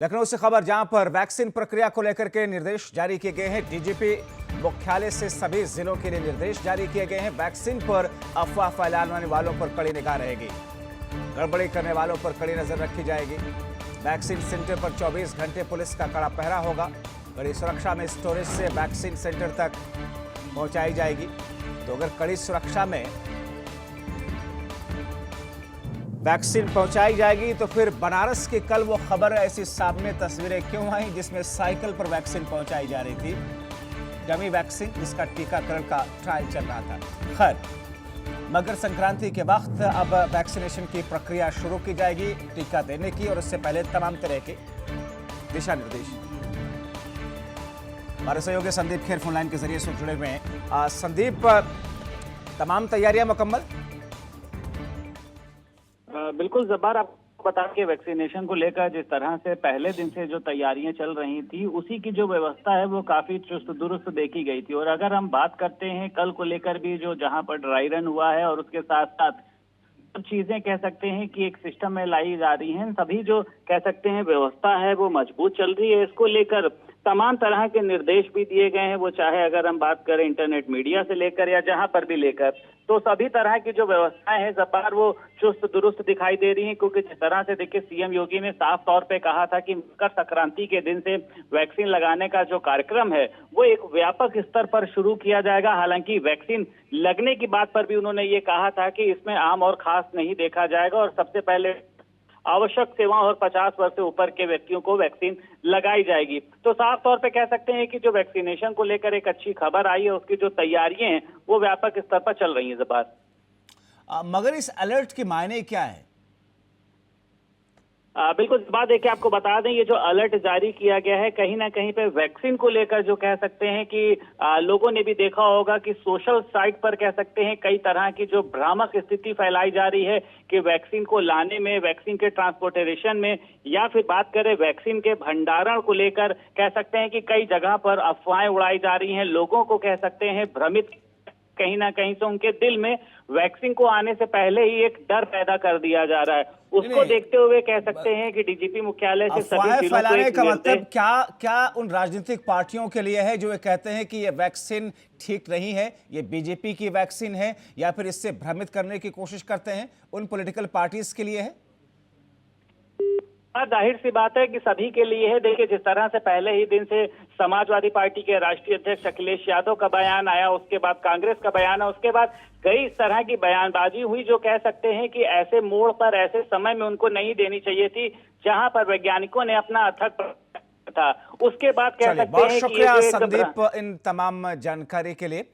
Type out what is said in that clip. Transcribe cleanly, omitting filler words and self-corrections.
लखनऊ से खबर, जहां पर वैक्सीन प्रक्रिया को लेकर के निर्देश जारी किए गए हैं। डीजीपी मुख्यालय से सभी जिलों के लिए निर्देश जारी किए गए हैं। वैक्सीन पर अफवाह फैलाने वालों पर कड़ी निगाह रहेगी। गड़बड़ी करने वालों पर कड़ी नजर रखी जाएगी। वैक्सीन सेंटर पर 24 घंटे पुलिस का कड़ा पहरा होगा। कड़ी सुरक्षा में स्टोरेज से वैक्सीन सेंटर तक पहुंचाई जाएगी। तो अगर कड़ी सुरक्षा में वैक्सीन पहुंचाई जाएगी तो फिर बनारस की कल वो खबर, ऐसी सामने तस्वीरें क्यों आई जिसमें साइकिल पर वैक्सीन पहुंचाई जा रही थी। डमी वैक्सीन जिसका टीकाकरण का ट्रायल चल रहा था। खैर, मकर संक्रांति के वक्त अब वैक्सीनेशन की प्रक्रिया शुरू की जाएगी, टीका देने की, और उससे पहले तमाम तरह के दिशा निर्देश। हमारे सहयोगी संदीप खेर फोन लाइन के जरिए से जुड़े हुए हैं। संदीप, तमाम तैयारियां मुकम्मल? बिल्कुल जब्बार, आपको बता के वैक्सीनेशन को लेकर जिस तरह से पहले दिन से जो तैयारियां चल रही थी, उसी की जो व्यवस्था है वो काफी चुस्त दुरुस्त देखी गई थी। और अगर हम बात करते हैं कल को लेकर भी, जो जहां पर ड्राई रन हुआ है और उसके साथ साथ सब चीजें कह सकते हैं कि एक सिस्टम में लाई जा रही हैं, सभी जो कह सकते हैं व्यवस्था है वो मजबूत चल रही है। इसको लेकर तमाम तरह के निर्देश भी दिए गए हैं, वो चाहे अगर हम बात करें इंटरनेट मीडिया से लेकर या जहां पर भी लेकर, तो सभी तरह की जो व्यवस्थाएं हैं जब्बार वो चुस्त दुरुस्त दिखाई दे रही हैं। क्योंकि जिस तरह से देखिए, सीएम योगी ने साफ तौर पे कहा था कि मकर संक्रांति के दिन से वैक्सीन लगाने का जो कार्यक्रम है वो एक व्यापक स्तर पर शुरू किया जाएगा। हालांकि वैक्सीन लगने की बात पर भी उन्होंने ये कहा था कि इसमें आम और खास नहीं देखा जाएगा और सबसे पहले आवश्यक सेवाओं और 50 वर्ष से ऊपर के व्यक्तियों को वैक्सीन लगाई जाएगी। तो साफ तौर पे कह सकते हैं कि जो वैक्सीनेशन को लेकर एक अच्छी खबर आई है, उसकी जो तैयारियां हैं वो व्यापक स्तर पर चल रही हैं जबार। मगर इस अलर्ट के मायने क्या है? बिल्कुल जबार, देखिए आपको बता दें, ये जो अलर्ट जारी किया गया है कहीं ना कहीं पे वैक्सीन को लेकर, जो कह सकते हैं कि लोगों ने भी देखा होगा कि सोशल साइट पर कह सकते हैं कई तरह की जो भ्रामक स्थिति फैलाई जा रही है कि वैक्सीन को लाने में, वैक्सीन के ट्रांसपोर्टेशन में, या फिर बात करें वैक्सीन के भंडारण को लेकर, कह सकते हैं कि कई जगह पर अफवाहें उड़ाई जा रही हैं। लोगों को कह सकते हैं भ्रमित, कहीं ना कहीं से उनके दिल में वैक्सीन को आने से पहले ही एक डर पैदा कर दिया जा रहा है। उसको देखते हुए कह सकते हैं कि डीजीपी मुख्यालय से सभी जिलों को फैलाने का मतलब क्या उन राजनीतिक पार्टियों के लिए है जो ये कहते हैं कि ये वैक्सीन ठीक नहीं है, ये बीजेपी की वैक्सीन है, या फिर इससे भ्रमित करने की कोशिश करते हैं, उन पॉलिटिकल पार्टीज के लिए है? जाहिर सी बात है कि सभी के लिए है। देखिए, जिस तरह से पहले ही दिन से समाजवादी पार्टी के राष्ट्रीय अध्यक्ष अखिलेश यादव का बयान आया, उसके बाद कांग्रेस का बयान आया, उसके बाद कई इस तरह की बयानबाजी हुई जो कह सकते हैं कि ऐसे मोड़ पर, ऐसे समय में उनको नहीं देनी चाहिए थी जहां पर वैज्ञानिकों ने अपना अथक था। उसके बाद कह सकते हैं कि बहुत शुक्रिया संदीप इन तमाम जानकारी के लिए।